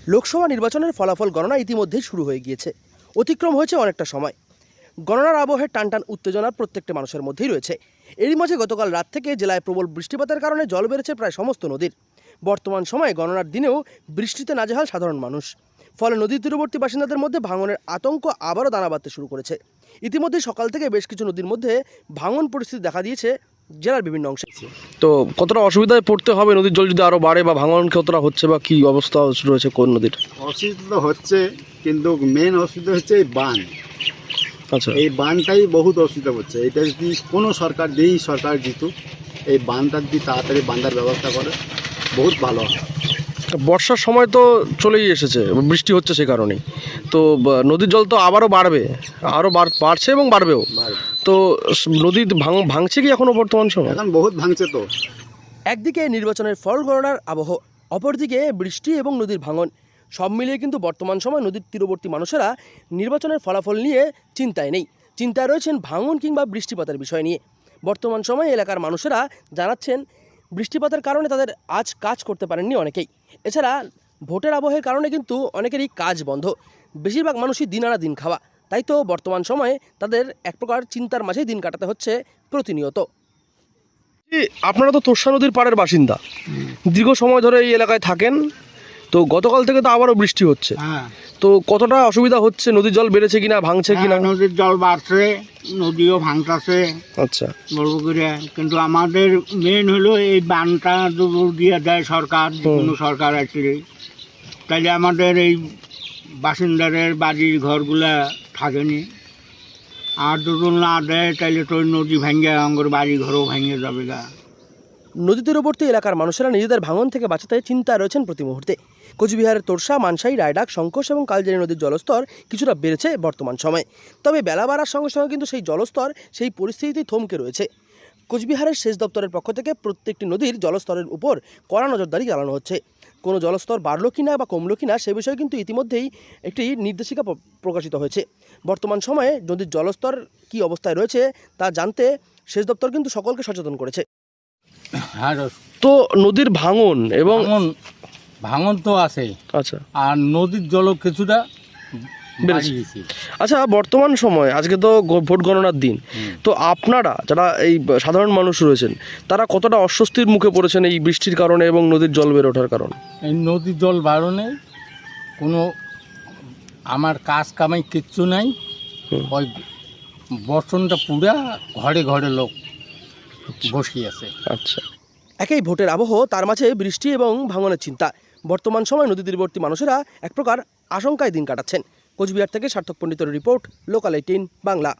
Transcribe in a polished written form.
লোকসভা নির্বাচনের ফলাফল গণনা ইতিমধ্যেই শুরু হয়ে গিয়েছে। অতিক্রম হয়েছে অনেকটা সময়। গণনার আবহে টানটান উত্তেজনা প্রত্যেকটা মানুষের মধ্যেই রয়েছে। এরই মাঝে গতকাল রাত থেকে জেলায় প্রবল বৃষ্টিপাতের কারণে জল বেড়েছে প্রায় সমস্ত নদীর। বর্তমান সময়ে গণনার দিনেও বৃষ্টিতে নাজেহাল সাধারণ মানুষ। ফলে নদীর তীরবর্তী বাসিন্দাদের মধ্যে ভাঙনের আতঙ্ক আবারও দানা বাঁধতে শুরু করেছে। ইতিমধ্যে সকাল থেকে বেশ কিছু নদীর মধ্যে ভাঙন পরিস্থিতি দেখা দিয়েছে জেলার বিভিন্ন অংশে। তো কতটা অসুবিধায় পড়তে হবে নদীর জল যদি আরও বাড়ে, বা ভাঙন কতটা হচ্ছে, বা কী অবস্থা রয়েছে কোন নদীর? অসুবিধা হচ্ছে, কিন্তু মেন অসুবিধা হচ্ছে এই বান। আচ্ছা, এই বানটাই বহুত অসুবিধা হচ্ছে। এটা যদি কোনো সরকার, যেই সরকার জিতুক, এই বানটা যদি তাড়াতাড়ি বাঁধার ব্যবস্থা করে বহুত ভালো হয়। বর্ষার সময় তো চলেই এসেছে, বৃষ্টি হচ্ছে সে কারণেই তো নদীর জল তো আবারও বাড়বে, আরও বাড়ছে এবং বাড়বেও। তো নদী ভাঙছে কি এখনো বর্তমান সময়? এখন বহুত ভাঙছে তো। একদিকে নির্বাচনের ফল গণনার আবহ, অপরদিকে বৃষ্টি এবং নদীর ভাঙন, সব মিলিয়ে কিন্তু বর্তমান সময় নদীর তীরবর্তী মানুষেরা নির্বাচনের ফলাফল নিয়ে চিন্তায় নেই। চিন্তায় রয়েছেন ভাঙন কিংবা বৃষ্টিপাতের বিষয় নিয়ে। বর্তমান সময়ে এলাকার মানুষেরা জানাচ্ছেন বৃষ্টিপাতের কারণে তাদের আজ কাজ করতে পারেননি অনেকেই। এছাড়া ভোটের আবহের কারণে কিন্তু অনেকেরই কাজ বন্ধ। বেশিরভাগ মানুষই দিন আনা দিন খাওয়া, তাই তো বর্তমান সময়ে তাদের এক প্রকার চিন্তার মাঝেই দিন কাটাতে হচ্ছে প্রতিনিয়ত। আপনারা তো তোর্ষা নদীর পাড়ের বাসিন্দা, দীর্ঘ সময় ধরে এই এলাকায় থাকেন। তো গতকাল থেকে তো আবারও বৃষ্টি হচ্ছে, তো কতটা অসুবিধা হচ্ছে? নদীর জল বেড়েছে কিনা, ভাঙছে কিনা? নদীর জল বাড়ছে, নদীও ভাঙতেছে। আচ্ছা, বলবো করে, কিন্তু আমাদের মেন হলো এই বানটা দিয়ে দেয় সরকার, কোনো সরকার আছে, তাইলে আমাদের এই বাসিন্দাদের বাড়ির ঘরগুলা থাকেনি। আর যদি না দেয় তাইলে তো নদী ভেঙে আমার বাড়ি ঘরও ভেঙে যাবে গা। নদী তীরবর্তী এলাকার মানুষেরা নিজেদের ভাঙন থেকে বাঁচাতে চিন্তায় রয়েছেন প্রতি মুহূর্তে। কোচবিহারের তোরসা, মানসাই, রায়ডাক, শঙ্কোষ এবং কালজারি নদীর জলস্তর কিছুটা বেড়েছে বর্তমান সময়ে। তবে বেলা বাড়ার সঙ্গে সঙ্গে কিন্তু সেই জলস্তর সেই পরিস্থিতিতেই থমকে রয়েছে। কোচবিহারের সেচ দপ্তরের পক্ষ থেকে প্রত্যেকটি নদীর জলস্তরের উপর কড়া নজরদারি চালানো হচ্ছে। কোনো জলস্তর বাড়লো কিনা বা কমলো কিনা সে বিষয়ে কিন্তু ইতিমধ্যেই একটি নির্দেশিকা প্রকাশিত হয়েছে। বর্তমান সময়ে নদীর জলস্তর কী অবস্থায় রয়েছে তা জানতে সেচ দপ্তর কিন্তু সকলকে সচেতন করেছে। হ্যাঁ, তো নদীর ভাঙন এবং ভাঙন তো আছে। আচ্ছা, আর নদীর জল কিছুটা বেড়েছে। আচ্ছা, বর্তমান সময় আজকে তো ভোট গণনার দিন, তো আপনারা যারা এই সাধারণ মানুষ রয়েছেন তারা কতটা অস্বস্তির মুখে পড়েছেন এই বৃষ্টির কারণে এবং নদীর জল বেড়ে ওঠার কারণে? এই নদীর জল বাড়নে কোনো আমার কাজ কামাই কিচ্ছু নাই। ওই বর্ষণটা পুরা ঘরে ঘরে লোক বসে আছে। আচ্ছা, একই ভোটের আবহ, তার মাঝে বৃষ্টি এবং ভাঙনের চিন্তা। বর্তমান সময় নদী তীরবর্তী মানুষেরা এক প্রকার আশঙ্কায় দিন কাটাচ্ছেন। কোচবিহার থেকে সার্থক পণ্ডিতের রিপোর্ট, লোকাল 18 বাংলা।